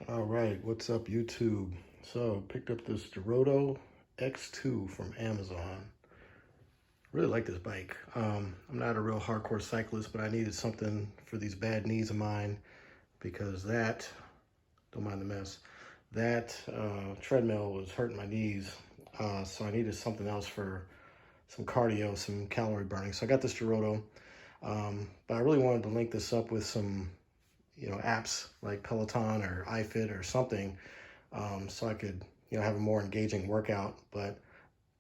All right, what's up YouTube? So picked up this Joroto X2 from Amazon. Really like this bike. I'm not a real hardcore cyclist, but I needed something for these bad knees of mine because don't mind the mess, that treadmill was hurting my knees. So I needed something else for some cardio, some calorie burning. So I got this Joroto, but I really wanted to link this up with some apps like Peloton or iFit or something, so I could, have a more engaging workout. But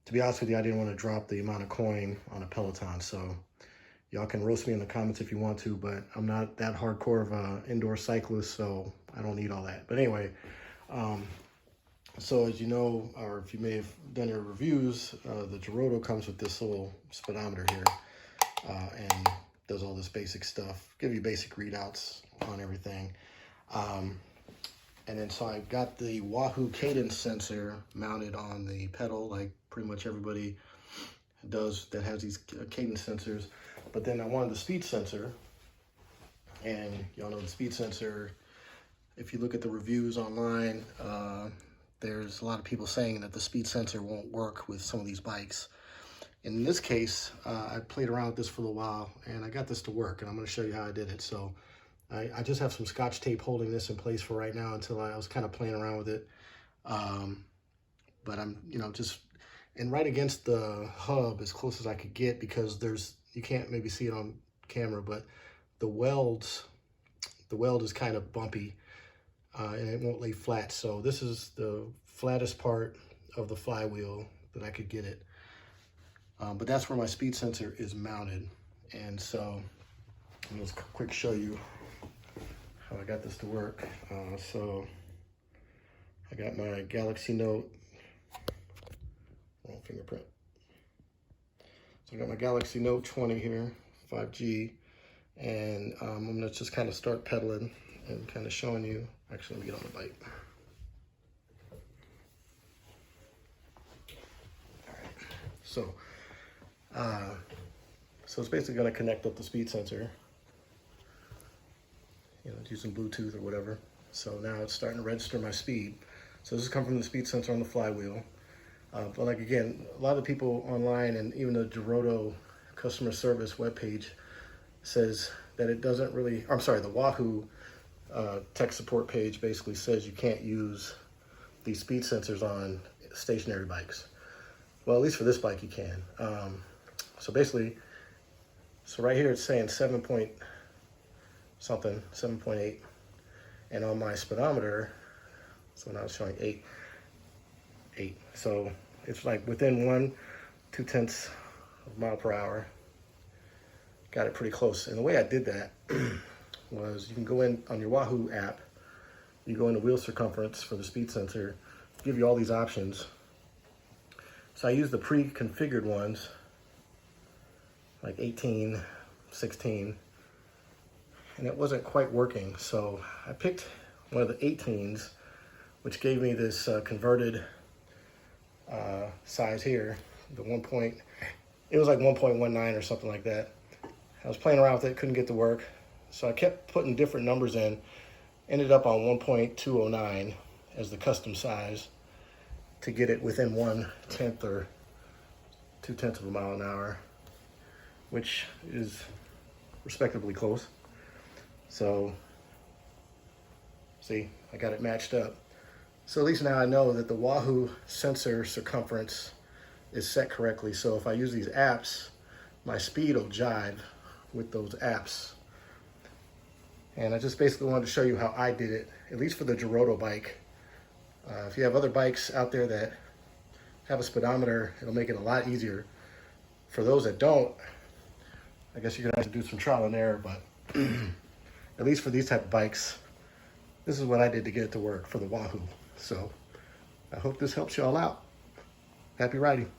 to be honest with you, I didn't want to drop the amount of coin on a Peloton. So y'all can roast me in the comments if you want to, but I'm not that hardcore of a indoor cyclist, so I don't need all that. But anyway, so as you know, or if you may have done your reviews, the Joroto comes with this little speedometer here, and does all this basic stuff, give you basic readouts on everything. And then so I got the Wahoo cadence sensor mounted on the pedal, like pretty much everybody does that has these cadence sensors. But then I wanted the speed sensor, and y'all know the speed sensor, if you look at the reviews online, there's a lot of people saying that the speed sensor won't work with some of these bikes. In this case, I played around with this for a little while, and I got this to work, and I'm going to show you how I did it. So I just have some Scotch tape holding this in place for right now until I was kind of playing around with it. But I'm, just, and right against the hub as close as I could get, because you can't maybe see it on camera, but the weld is kind of bumpy, and it won't lay flat. So this is the flattest part of the flywheel that I could get it. But that's where my speed sensor is mounted. And so I'll just quick show you how I got this to work. So I got my Galaxy Note, wrong fingerprint. So I got my Galaxy Note 20 here, 5G, and I'm gonna just kind of start pedaling and kind of showing you. Actually, let me get on the bike. All right, so it's basically going to connect up the speed sensor, using Bluetooth or whatever. So now it's starting to register my speed. So this has come from the speed sensor on the flywheel. But like, again, a lot of the people online and even the Joroto customer service webpage says that it doesn't really, I'm sorry, the Wahoo tech support page basically says you can't use these speed sensors on stationary bikes. Well, at least for this bike you can. So basically, right here it's saying 7.8, and on my speedometer, so now it's showing 8. So it's like within 1/2 of a mile per hour. Got it pretty close. And the way I did that was, you can go in on your Wahoo app, you go into wheel circumference for the speed sensor, give you all these options. So I used the pre-configured ones, like 18, 16, and it wasn't quite working. So I picked one of the 18s, which gave me this converted size here, it was like 1.19 or something like that. I was playing around with it, couldn't get to work. So I kept putting different numbers in, ended up on 1.209 as the custom size to get it within 1/10 or 2/10 of a mile an hour, which is respectably close. So, see, I got it matched up. So at least now I know that the Wahoo sensor circumference is set correctly. So if I use these apps, my speed will jive with those apps. And I just basically wanted to show you how I did it, at least for the Joroto bike. If you have other bikes out there that have a speedometer, it'll make it a lot easier. For those that don't, I guess you're gonna have to do some trial and error, but at least for these type of bikes, this is what I did to get it to work for the Wahoo. So I hope this helps you all out. Happy riding.